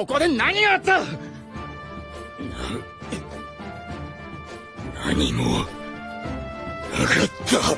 ここで何があった。何もなかった。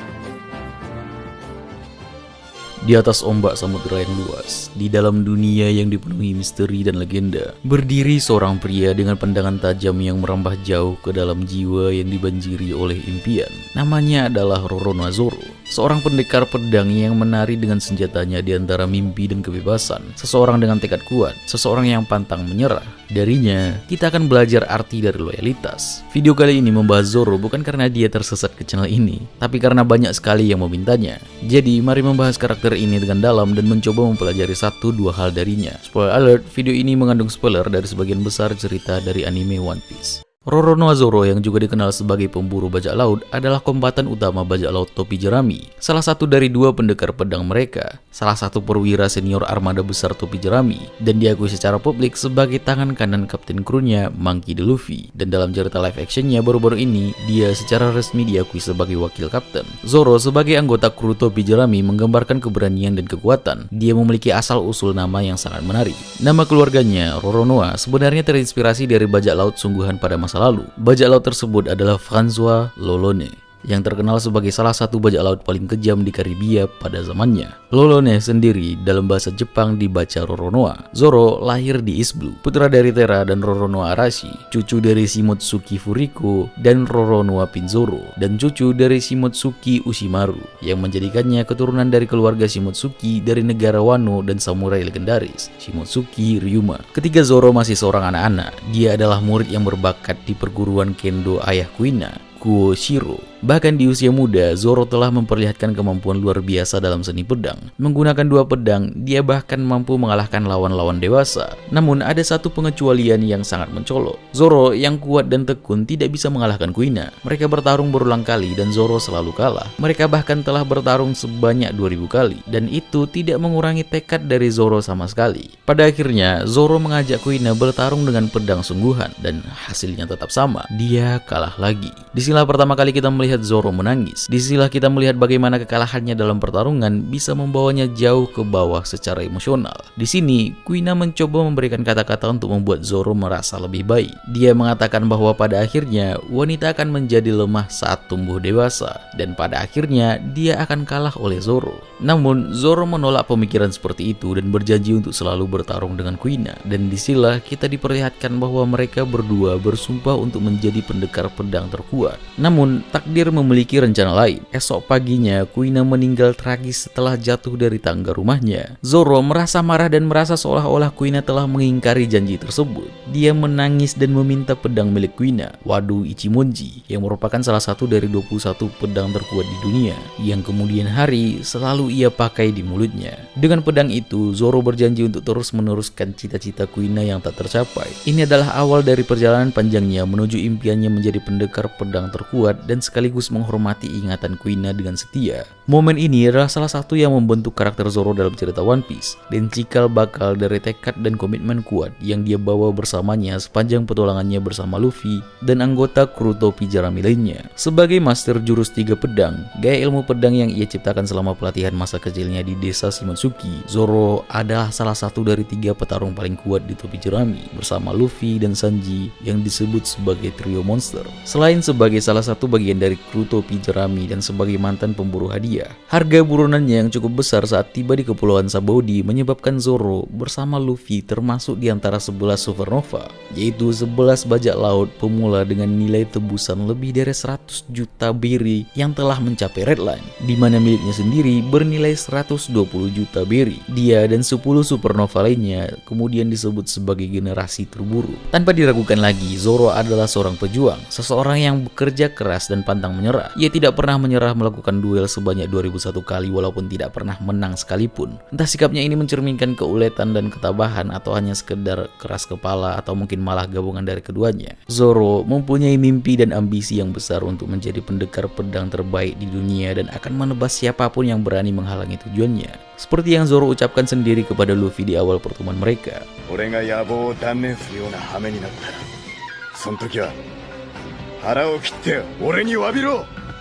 Di atas ombak samudera yang luas, di dalam dunia yang dipenuhi misteri dan legenda, berdiri seorang pria dengan pandangan tajam yang merambah jauh ke dalam jiwa yang dibanjiri oleh impian. Namanya adalah Roronoa Zoro, seorang pendekar pedang yang menari dengan senjatanya di antara mimpi dan kebebasan. Seseorang dengan tekad kuat, seseorang yang pantang menyerah. Darinya, kita akan belajar arti dari loyalitas. Video kali ini membahas Zoro bukan karena dia tersesat ke channel ini, tapi karena banyak sekali yang memintanya. Jadi, mari membahas karakter ini dengan dalam dan mencoba mempelajari 1-2 hal darinya. Spoiler alert, video ini mengandung spoiler dari sebagian besar cerita dari anime One Piece. Roronoa Zoro yang juga dikenal sebagai pemburu bajak laut adalah kombatan utama bajak laut topi jerami, salah satu dari 2 pendekar pedang mereka, salah satu perwira senior armada besar topi jerami, dan diakui secara publik sebagai tangan kanan kapten krunya Monkey D. Luffy. Dan dalam cerita live actionnya baru-baru ini, dia secara resmi diakui sebagai wakil kapten. Zoro sebagai anggota kru topi jerami menggambarkan keberanian dan kekuatan. Dia memiliki asal-usul nama yang sangat menarik. Nama keluarganya, Roronoa, sebenarnya terinspirasi dari bajak laut sungguhan pada masa lalu. Bajak laut tersebut adalah François Lolone, yang terkenal sebagai salah satu bajak laut paling kejam di Karibia pada zamannya. Lolone sendiri dalam bahasa Jepang dibaca Roronoa. Zoro lahir di East Blue, putra dari Tera dan Roronoa Arashi, cucu dari Shimotsuki Furiko dan Roronoa Pinzoro, dan cucu dari Shimotsuki Ushimaru, yang menjadikannya keturunan dari keluarga Shimotsuki dari negara Wano dan samurai legendaris, Shimotsuki Ryuma. Ketika Zoro masih seorang anak-anak, dia adalah murid yang berbakat di perguruan kendo ayah Kuina, Kuoshiro. Bahkan di usia muda, Zoro telah memperlihatkan kemampuan luar biasa dalam seni pedang. Menggunakan 2 pedang, dia bahkan mampu mengalahkan lawan-lawan dewasa. Namun ada satu pengecualian yang sangat mencolok. Zoro yang kuat dan tekun tidak bisa mengalahkan Kuina. Mereka bertarung berulang kali dan Zoro selalu kalah. Mereka bahkan telah bertarung sebanyak 2000 kali. Dan itu tidak mengurangi tekad dari Zoro sama sekali. Pada akhirnya, Zoro mengajak Kuina bertarung dengan pedang sungguhan. Dan hasilnya tetap sama. Dia kalah lagi. Di sinilah pertama kali kita melihat Zoro menangis. Disinilah kita melihat bagaimana kekalahannya dalam pertarungan bisa membawanya jauh ke bawah secara emosional. Di sini, Kuina mencoba memberikan kata-kata untuk membuat Zoro merasa lebih baik. Dia mengatakan bahwa pada akhirnya wanita akan menjadi lemah saat tumbuh dewasa, dan pada akhirnya dia akan kalah oleh Zoro. Namun, Zoro menolak pemikiran seperti itu dan berjanji untuk selalu bertarung dengan Kuina. Dan disinilah kita diperlihatkan bahwa mereka berdua bersumpah untuk menjadi pendekar pedang terkuat. Namun, takdir memiliki rencana lain. Esok paginya, Kuina meninggal tragis setelah jatuh dari tangga rumahnya. Zoro merasa marah dan merasa seolah-olah Kuina telah mengingkari janji tersebut. Dia menangis dan meminta pedang milik Kuina, Wado Ichimonji, yang merupakan salah satu dari 21 pedang terkuat di dunia, yang kemudian hari selalu ia pakai di mulutnya. Dengan pedang itu, Zoro berjanji untuk terus meneruskan cita-cita Kuina yang tak tercapai. Ini adalah awal dari perjalanan panjangnya menuju impiannya menjadi pendekar pedang terkuat dan sekaligus menghormati ingatan Kuina dengan setia. Momen ini adalah salah satu yang membentuk karakter Zoro dalam cerita One Piece, dan cikal bakal dari tekad dan komitmen kuat yang dia bawa bersamanya sepanjang petualangannya bersama Luffy dan anggota kru topi jerami lainnya. Sebagai master jurus 3 pedang, gaya ilmu pedang yang ia ciptakan selama pelatihan masa kecilnya di desa Shimotsuki, Zoro adalah salah satu dari 3 petarung paling kuat di topi jerami bersama Luffy dan Sanji yang disebut sebagai trio monster. Selain sebagai salah satu bagian dari kru topi jerami dan sebagai mantan pemburu hadiah, harga buronannya yang cukup besar saat tiba di Kepulauan Sabaody menyebabkan Zoro bersama Luffy termasuk di antara 11 supernova, yaitu 11 bajak laut pemula dengan nilai tebusan lebih dari 100 juta beri yang telah mencapai redline, di mana miliknya sendiri bernilai 120 juta beri. Dia dan 10 supernova lainnya kemudian disebut sebagai generasi terburu. Tanpa diragukan lagi, Zoro adalah seorang pejuang, seseorang yang bekerja keras dan pantang menyerah. Ia tidak pernah menyerah melakukan duel sebanyak 2001 kali walaupun tidak pernah menang sekalipun. Entah sikapnya ini mencerminkan keuletan dan ketabahan atau hanya sekedar keras kepala atau mungkin malah gabungan dari keduanya. Zoro mempunyai mimpi dan ambisi yang besar untuk menjadi pendekar pedang terbaik di dunia dan akan menebas siapapun yang berani menghalangi tujuannya. Seperti yang Zoro ucapkan sendiri kepada Luffy di awal pertemuan mereka.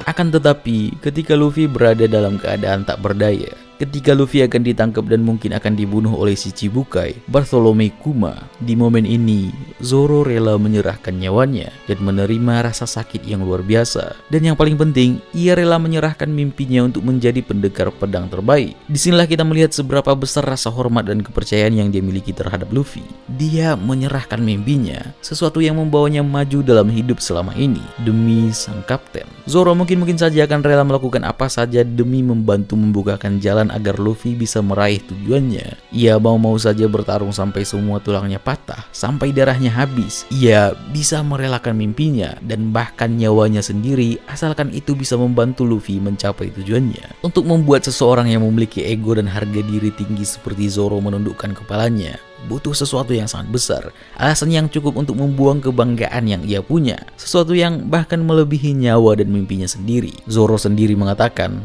Akan tetapi, ketika Luffy berada dalam keadaan tak berdaya, ketika Luffy akan ditangkap dan mungkin akan dibunuh oleh si Chibukai, Bartholomew Kuma. Di momen ini, Zoro rela menyerahkan nyawanya dan menerima rasa sakit yang luar biasa. Dan yang paling penting, ia rela menyerahkan mimpinya untuk menjadi pendekar pedang terbaik. Disinilah kita melihat seberapa besar rasa hormat dan kepercayaan yang dia miliki terhadap Luffy. Dia menyerahkan mimpinya, sesuatu yang membawanya maju dalam hidup selama ini, demi sang kapten. Zoro mungkin saja akan rela melakukan apa saja demi membantu membukakan jalan agar Luffy bisa meraih tujuannya. Ia mau saja bertarung sampai semua tulangnya patah, sampai darahnya habis. Ia bisa merelakan mimpinya dan bahkan nyawanya sendiri asalkan itu bisa membantu Luffy mencapai tujuannya. Untuk membuat seseorang yang memiliki ego dan harga diri tinggi seperti Zoro menundukkan kepalanya, butuh sesuatu yang sangat besar, alasan yang cukup untuk membuang kebanggaan yang ia punya, sesuatu yang bahkan melebihi nyawa dan mimpinya sendiri. Zoro sendiri mengatakan,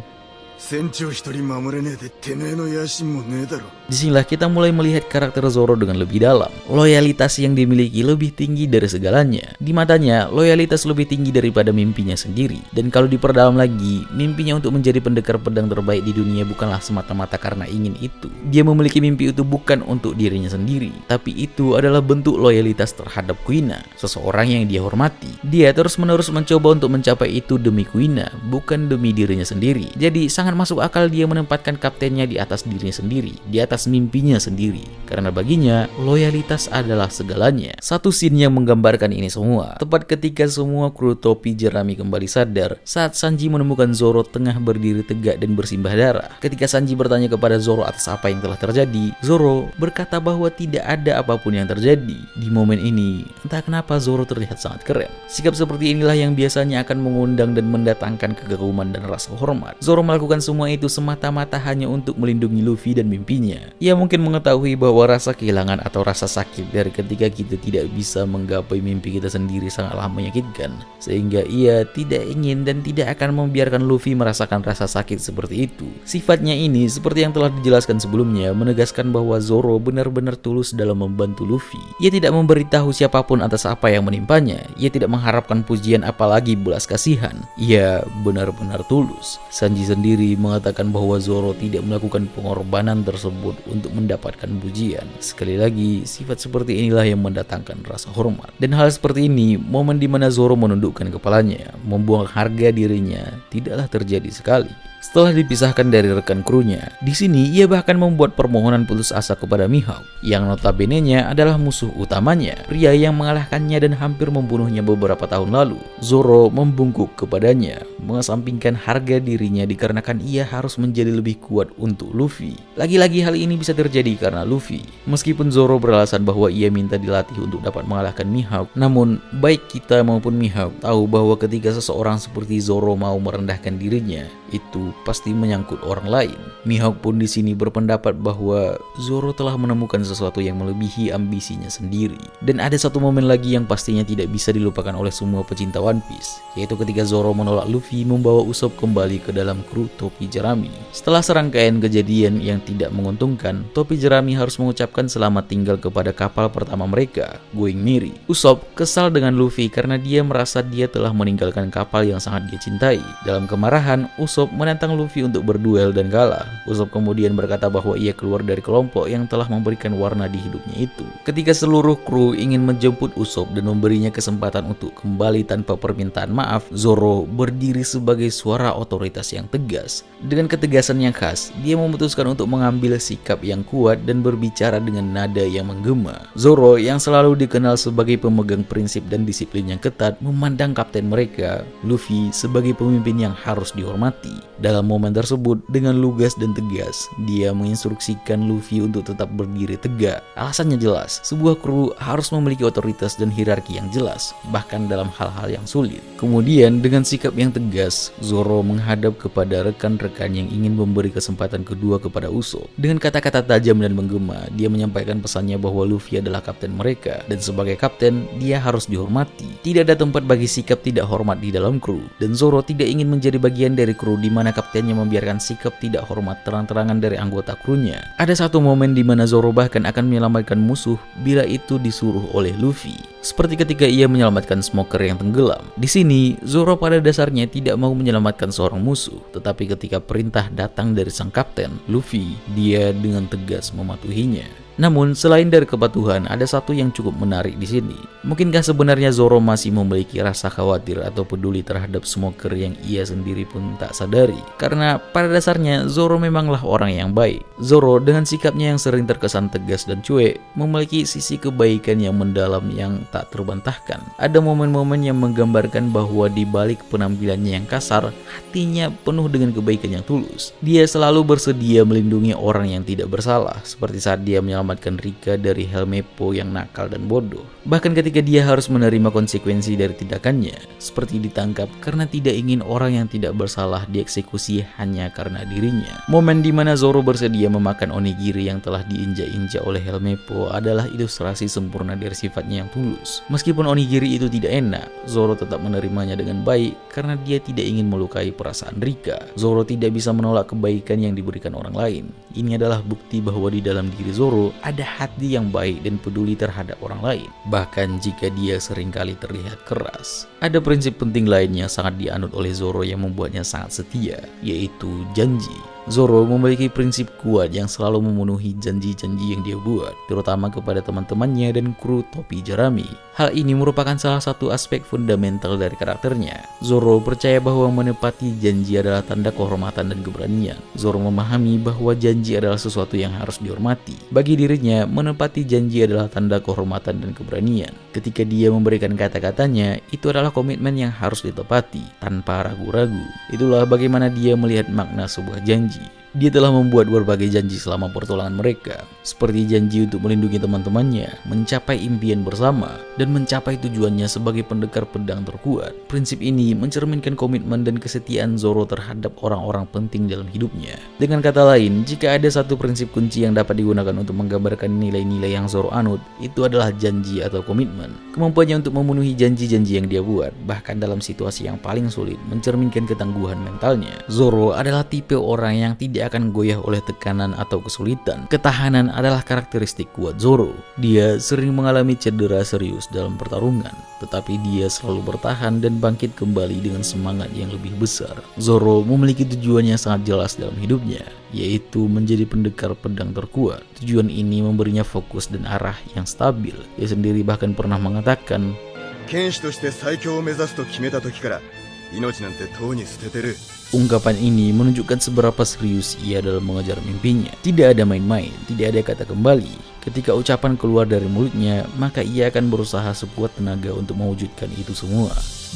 disinilah kita mulai melihat karakter Zoro dengan lebih dalam. Loyalitas yang dimiliki lebih tinggi dari segalanya. Di matanya, loyalitas lebih tinggi daripada mimpinya sendiri. Dan kalau diperdalam lagi, mimpinya untuk menjadi pendekar pedang terbaik di dunia bukanlah semata-mata karena ingin itu. Dia memiliki mimpi itu bukan untuk dirinya sendiri, tapi itu adalah bentuk loyalitas terhadap Kuina, seseorang yang dia hormati. Dia terus-menerus mencoba untuk mencapai itu demi Kuina, bukan demi dirinya sendiri. Jadi sangat masuk akal dia menempatkan kaptennya di atas dirinya sendiri, di atas mimpinya sendiri, karena baginya loyalitas adalah segalanya. Satu scene yang menggambarkan ini semua, tepat ketika semua kru topi jerami kembali sadar saat Sanji menemukan Zoro tengah berdiri tegak dan bersimbah darah. Ketika Sanji bertanya kepada Zoro atas apa yang telah terjadi, Zoro berkata bahwa tidak ada apapun yang terjadi. Di momen ini, entah kenapa Zoro terlihat sangat keren. Sikap seperti inilah yang biasanya akan mengundang dan mendatangkan kekaguman dan rasa hormat. Zoro melakukan semua itu semata-mata hanya untuk melindungi Luffy dan mimpinya. Ia mungkin mengetahui bahwa rasa kehilangan atau rasa sakit dari ketika kita tidak bisa menggapai mimpi kita sendiri sangatlah menyakitkan, sehingga ia tidak ingin dan tidak akan membiarkan Luffy merasakan rasa sakit seperti itu. Sifatnya ini, seperti yang telah dijelaskan sebelumnya, menegaskan bahwa Zoro benar-benar tulus dalam membantu Luffy. Ia tidak memberitahu siapapun atas apa yang menimpanya. Ia tidak mengharapkan pujian apalagi belas kasihan. Ia benar-benar tulus. Sanji sendiri mengatakan bahwa Zoro tidak melakukan pengorbanan tersebut untuk mendapatkan pujian. Sekali lagi, sifat seperti inilah yang mendatangkan rasa hormat. Dan hal seperti ini, momen di mana Zoro menundukkan kepalanya, membuang harga dirinya, tidaklah terjadi sekali. Setelah dipisahkan dari rekan krunya, di sini ia bahkan membuat permohonan putus asa kepada Mihawk, yang notabene-nya adalah musuh utamanya, pria yang mengalahkannya dan hampir membunuhnya beberapa tahun lalu. Zoro membungkuk kepadanya, mengesampingkan harga dirinya dikarenakan ia harus menjadi lebih kuat untuk Luffy. Lagi-lagi hal ini bisa terjadi karena Luffy. Meskipun Zoro beralasan bahwa ia minta dilatih untuk dapat mengalahkan Mihawk, namun baik kita maupun Mihawk tahu bahwa ketika seseorang seperti Zoro mau merendahkan dirinya, itu pasti menyangkut orang lain. Mihawk pun di sini berpendapat bahwa Zoro telah menemukan sesuatu yang melebihi ambisinya sendiri. Dan ada satu momen lagi yang pastinya tidak bisa dilupakan oleh semua pecinta One Piece, yaitu ketika Zoro menolak Luffy membawa Usopp kembali ke dalam kru topi jerami. Setelah serangkaian kejadian yang tidak menguntungkan, topi jerami harus mengucapkan selamat tinggal kepada kapal pertama mereka, Going Merry. Usopp kesal dengan Luffy karena dia merasa dia telah meninggalkan kapal yang sangat dia cintai. Dalam kemarahan, Usopp menantang Luffy untuk berduel dan kalah. Usopp kemudian berkata bahwa ia keluar dari kelompok yang telah memberikan warna di hidupnya itu. Ketika seluruh kru ingin menjemput Usopp dan memberinya kesempatan untuk kembali tanpa permintaan maaf, Zoro berdiri sebagai suara otoritas yang tegas. Dengan ketegasan yang khas, dia memutuskan untuk mengambil sikap yang kuat dan berbicara dengan nada yang menggema. Zoro yang selalu dikenal sebagai pemegang prinsip dan disiplin yang ketat, memandang kapten mereka, Luffy, sebagai pemimpin yang harus dihormati. Dalam momen tersebut, dengan lugas dan tegas, dia menginstruksikan Luffy untuk tetap berdiri tegak. Alasannya jelas, sebuah kru harus memiliki otoritas dan hierarki yang jelas, bahkan dalam hal-hal yang sulit. Kemudian, dengan sikap yang tegas, Zoro menghadap kepada rekan-rekan yang ingin memberi kesempatan kedua kepada Usopp. Dengan kata-kata tajam dan menggema, dia menyampaikan pesannya bahwa Luffy adalah kapten mereka, dan sebagai kapten, dia harus dihormati. Tidak ada tempat bagi sikap tidak hormat di dalam kru, dan Zoro tidak ingin menjadi bagian dari kru di mana kaptennya membiarkan sikap tidak hormat terang-terangan dari anggota krunya. Ada satu momen di mana Zoro bahkan akan menyelamatkan musuh bila itu disuruh oleh Luffy. Seperti ketika ia menyelamatkan Smoker yang tenggelam. Di sini, Zoro pada dasarnya tidak mau menyelamatkan seorang musuh, tetapi ketika perintah datang dari sang kapten, Luffy, dia dengan tegas mematuhinya. Namun, selain dari kepatuhan, ada satu yang cukup menarik di sini. Mungkinkah sebenarnya Zoro masih memiliki rasa khawatir atau peduli terhadap Smoker yang ia sendiri pun tak sadari? Karena pada dasarnya Zoro memanglah orang yang baik. Zoro dengan sikapnya yang sering terkesan tegas dan cuek, memiliki sisi kebaikan yang mendalam yang tak terbantahkan. Ada momen-momen yang menggambarkan bahwa di balik penampilannya yang kasar, hatinya penuh dengan kebaikan yang tulus. Dia selalu bersedia melindungi orang yang tidak bersalah, seperti saat dia menyelamatkan Rika dari Helmeppo yang nakal dan bodoh. Bahkan ketika dia harus menerima konsekuensi dari tindakannya, seperti ditangkap karena tidak ingin orang yang tidak bersalah dieksekusi hanya karena dirinya. Momen di mana Zoro bersedia memakan onigiri yang telah diinjak-injak oleh Helmeppo adalah ilustrasi sempurna dari sifatnya yang tulus. Meskipun onigiri itu tidak enak, Zoro tetap menerimanya dengan baik karena dia tidak ingin melukai perasaan Rika. Zoro tidak bisa menolak kebaikan yang diberikan orang lain. Ini adalah bukti bahwa di dalam diri Zoro ada hati yang baik dan peduli terhadap orang lain, bahkan jika dia seringkali terlihat keras. Ada prinsip penting lain yang sangat dianut oleh Zoro yang membuatnya sangat setia, yaitu janji. Zoro memiliki prinsip kuat yang selalu memenuhi janji-janji yang dia buat, terutama kepada teman-temannya dan kru topi jerami. Hal ini merupakan salah satu aspek fundamental dari karakternya. Zoro percaya bahwa menepati janji adalah tanda kehormatan dan keberanian. Zoro memahami bahwa janji adalah sesuatu yang harus dihormati. Bagi dirinya, menepati janji adalah tanda kehormatan dan keberanian. Ketika dia memberikan kata-katanya, itu adalah komitmen yang harus ditepati, tanpa ragu-ragu. Itulah bagaimana dia melihat makna sebuah janji. Dia telah membuat berbagai janji selama pertolongan mereka, seperti janji untuk melindungi teman-temannya, mencapai impian bersama, dan mencapai tujuannya sebagai pendekar pedang terkuat. Prinsip ini mencerminkan komitmen dan kesetiaan Zoro terhadap orang-orang penting dalam hidupnya. Dengan kata lain, jika ada satu prinsip kunci yang dapat digunakan untuk menggambarkan nilai-nilai yang Zoro anut, itu adalah janji atau komitmen. Kemampuannya untuk memenuhi janji-janji yang dia buat, bahkan dalam situasi yang paling sulit, mencerminkan ketangguhan mentalnya. Zoro adalah tipe orang yang tidak akan goyah oleh tekanan atau kesulitan. Ketahanan adalah karakteristik kuat Zoro. Dia sering mengalami cedera serius dalam pertarungan, tetapi dia selalu bertahan dan bangkit kembali dengan semangat yang lebih besar. Zoro memiliki tujuan yang sangat jelas dalam hidupnya, yaitu menjadi pendekar pedang terkuat. Tujuan ini memberinya fokus dan arah yang stabil. Dia sendiri bahkan pernah mengatakan, 剣士として最強を目指すと決めた時から命なんてとうに捨ててる。 Ungkapan ini menunjukkan seberapa serius ia dalam mengejar mimpinya. Tidak ada main-main, tidak ada kata kembali. Ketika ucapan keluar dari mulutnya, maka ia akan berusaha sekuat tenaga untuk mewujudkan itu semua.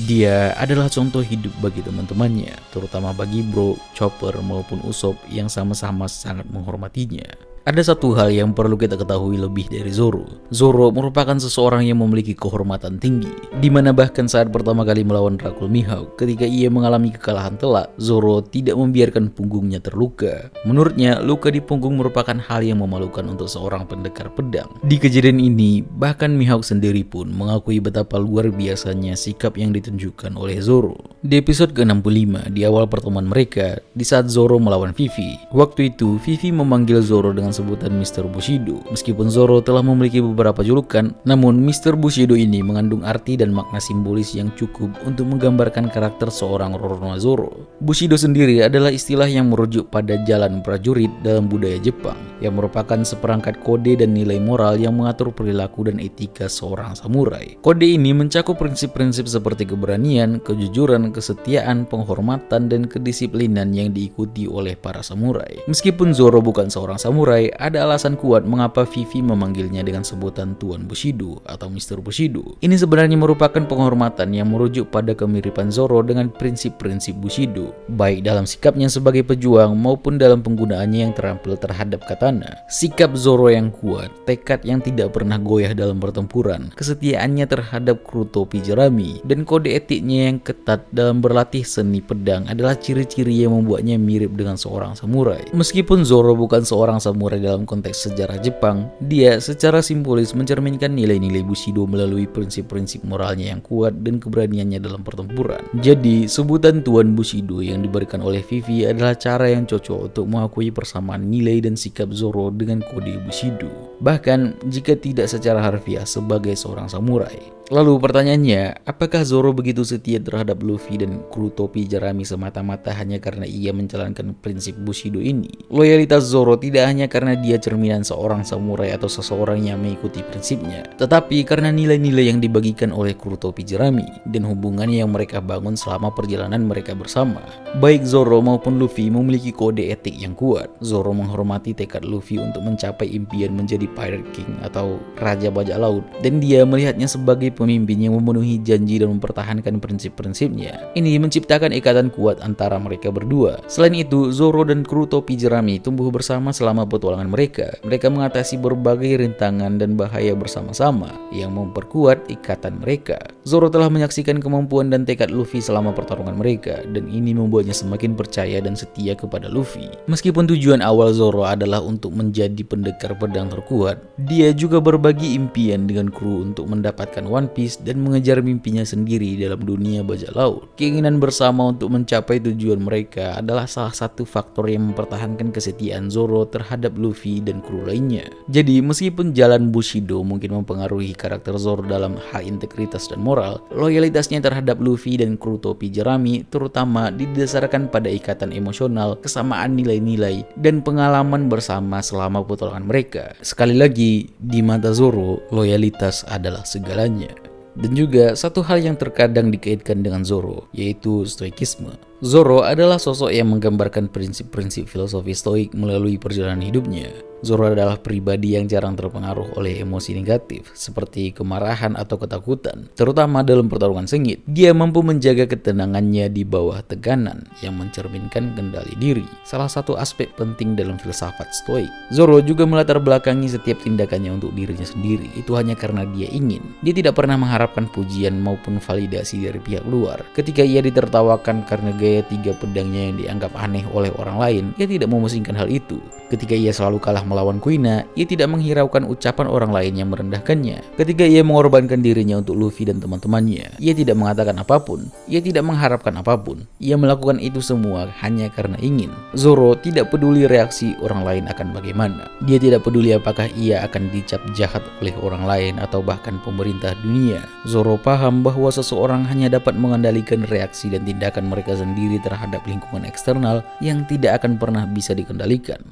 Dia adalah contoh hidup bagi teman-temannya, terutama bagi Bro, Chopper maupun Usopp yang sama-sama sangat menghormatinya. Ada satu hal yang perlu kita ketahui lebih dari Zoro. Zoro merupakan seseorang yang memiliki kehormatan tinggi, di mana bahkan saat pertama kali melawan Rakul Mihawk, ketika ia mengalami kekalahan telak, Zoro tidak membiarkan punggungnya terluka. Menurutnya, luka di punggung merupakan hal yang memalukan untuk seorang pendekar pedang. Di kejadian ini, bahkan Mihawk sendiri pun mengakui betapa luar biasanya sikap yang ditunjukkan oleh Zoro. Di episode ke-65, di awal pertemuan mereka, di saat Zoro melawan Vivi, waktu itu Vivi memanggil Zoro dengan sebutan Mr. Bushido. Meskipun Zoro telah memiliki beberapa julukan, namun Mr. Bushido ini mengandung arti dan makna simbolis yang cukup untuk menggambarkan karakter seorang Roronoa Zoro. Bushido sendiri adalah istilah yang merujuk pada jalan prajurit dalam budaya Jepang, yang merupakan seperangkat kode dan nilai moral yang mengatur perilaku dan etika seorang samurai. Kode ini mencakup prinsip-prinsip seperti keberanian, kejujuran, kesetiaan, penghormatan, dan kedisiplinan yang diikuti oleh para samurai. Meskipun Zoro bukan seorang samurai, ada alasan kuat mengapa Vivi memanggilnya dengan sebutan Tuan Bushido atau Mr. Bushido. Ini sebenarnya merupakan penghormatan yang merujuk pada kemiripan Zoro dengan prinsip-prinsip Bushido, baik dalam sikapnya sebagai pejuang maupun dalam penggunaannya yang terampil terhadap katana. Sikap Zoro yang kuat, tekad yang tidak pernah goyah dalam pertempuran, kesetiaannya terhadap kru topi jerami, dan kode etiknya yang ketat dalam berlatih seni pedang adalah ciri-ciri yang membuatnya mirip dengan seorang samurai. Meskipun Zoro bukan seorang samurai samurai dalam konteks sejarah Jepang, dia secara simbolis mencerminkan nilai-nilai Bushido melalui prinsip-prinsip moralnya yang kuat dan keberaniannya dalam pertempuran. Jadi, sebutan Tuan Bushido yang diberikan oleh Vivi adalah cara yang cocok untuk mengakui persamaan nilai dan sikap Zoro dengan kode Bushido. Bahkan, jika tidak secara harfiah sebagai seorang samurai. Lalu pertanyaannya, apakah Zoro begitu setia terhadap Luffy dan kru topi jerami semata-mata hanya karena ia menjalankan prinsip Bushido ini? Loyalitas Zoro tidak hanya karena dia cerminan seorang samurai atau seseorang yang mengikuti prinsipnya, tetapi karena nilai-nilai yang dibagikan oleh kru topi jerami dan hubungan yang mereka bangun selama perjalanan mereka bersama. Baik Zoro maupun Luffy memiliki kode etik yang kuat. Zoro menghormati tekad Luffy untuk mencapai impian menjadi Pirate King atau Raja Bajak Laut, dan dia melihatnya sebagai pemimpin yang memenuhi janji dan mempertahankan prinsip-prinsipnya. Ini menciptakan ikatan kuat antara mereka berdua. Selain itu, Zoro dan kru topi jerami tumbuh bersama selama petualangan mereka. Mereka mengatasi berbagai rintangan dan bahaya bersama-sama yang memperkuat ikatan mereka. Zoro telah menyaksikan kemampuan dan tekad Luffy selama pertarungan mereka, dan ini membuatnya semakin percaya dan setia kepada Luffy. Meskipun tujuan awal Zoro adalah untuk menjadi pendekar pedang terkuat, dia juga berbagi impian dengan kru untuk mendapatkan One Piece dan mengejar mimpinya sendiri dalam dunia bajak laut. Keinginan bersama untuk mencapai tujuan mereka adalah salah satu faktor yang mempertahankan kesetiaan Zoro terhadap Luffy dan kru lainnya. Jadi meskipun jalan Bushido mungkin mempengaruhi karakter Zoro dalam hal integritas dan moral, loyalitasnya terhadap Luffy dan kru topi jerami terutama didasarkan pada ikatan emosional, kesamaan nilai-nilai, dan pengalaman bersama selama petualangan mereka. Sekali lagi, di mata Zoro, loyalitas adalah segalanya. Dan juga satu hal yang terkadang dikaitkan dengan Zoro, yaitu stoikisme. Zoro adalah sosok yang menggambarkan prinsip-prinsip filosofi stoik melalui perjalanan hidupnya. Zoro adalah pribadi yang jarang terpengaruh oleh emosi negatif seperti kemarahan atau ketakutan, terutama dalam pertarungan sengit. Dia mampu menjaga ketenangannya di bawah tekanan yang mencerminkan kendali diri, salah satu aspek penting dalam filsafat stoik. Zoro juga melatar belakangi setiap tindakannya untuk dirinya sendiri, itu hanya karena dia ingin. Dia tidak pernah mengharapkan pujian maupun validasi dari pihak luar. Ketika ia ditertawakan karena gaya tiga pedangnya yang dianggap aneh oleh orang lain, ia tidak memusingkan hal itu. Ketika ia selalu kalah melawan Kuina, ia tidak menghiraukan ucapan orang lain yang merendahkannya. Ketika ia mengorbankan dirinya untuk Luffy dan teman-temannya, ia tidak mengatakan apapun, ia tidak mengharapkan apapun. Ia melakukan itu semua hanya karena ingin. Zoro tidak peduli reaksi orang lain akan bagaimana. Dia tidak peduli apakah ia akan dicap jahat oleh orang lain atau bahkan pemerintah dunia. Zoro paham bahwa seseorang hanya dapat mengendalikan reaksi dan tindakan mereka sendiri terhadap lingkungan eksternal yang tidak akan pernah bisa dikendalikan.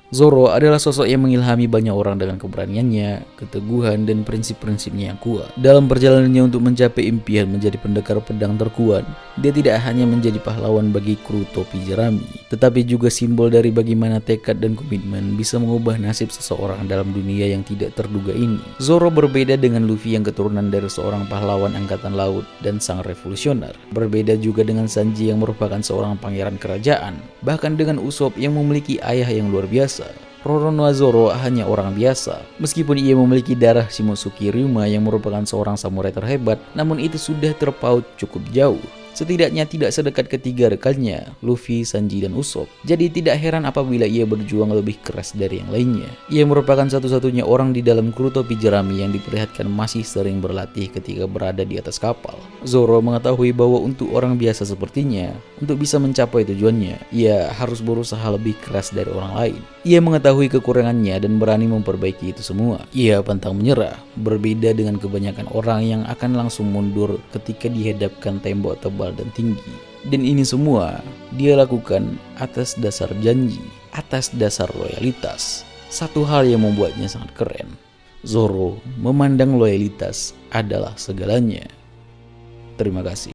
Zoro adalah sosok yang mengilhami banyak orang dengan keberaniannya, keteguhan, dan prinsip-prinsipnya yang kuat. Dalam perjalanannya untuk mencapai impian menjadi pendekar pedang terkuat, dia tidak hanya menjadi pahlawan bagi kru topi jerami, tetapi juga simbol dari bagaimana tekad dan komitmen bisa mengubah nasib seseorang dalam dunia yang tidak terduga ini. Zoro berbeda dengan Luffy yang keturunan dari seorang pahlawan angkatan laut dan sang revolusioner. Berbeda juga dengan Sanji yang merupakan seorang pangeran kerajaan, bahkan dengan Usopp yang memiliki ayah yang luar biasa. Roronoa Zoro hanya orang biasa. Meskipun ia memiliki darah Shimotsuki Ryuma yang merupakan seorang samurai terhebat, namun itu sudah terpaut cukup jauh. Setidaknya tidak sedekat ketiga rekannya, Luffy, Sanji, dan Usopp. Jadi tidak heran apabila ia berjuang lebih keras dari yang lainnya. Ia merupakan satu-satunya orang di dalam kru topi jerami yang diperlihatkan masih sering berlatih ketika berada di atas kapal. Zoro mengetahui bahwa untuk orang biasa sepertinya, untuk bisa mencapai tujuannya, ia harus berusaha lebih keras dari orang lain. Ia mengetahui kekurangannya dan berani memperbaiki itu semua. Ia pantang menyerah, berbeda dengan kebanyakan orang yang akan langsung mundur ketika dihadapkan tembok tebal dan tinggi. Dan ini semua dia lakukan atas dasar janji, atas dasar loyalitas. Satu hal yang membuatnya sangat keren. Zoro memandang loyalitas adalah segalanya. Terima kasih.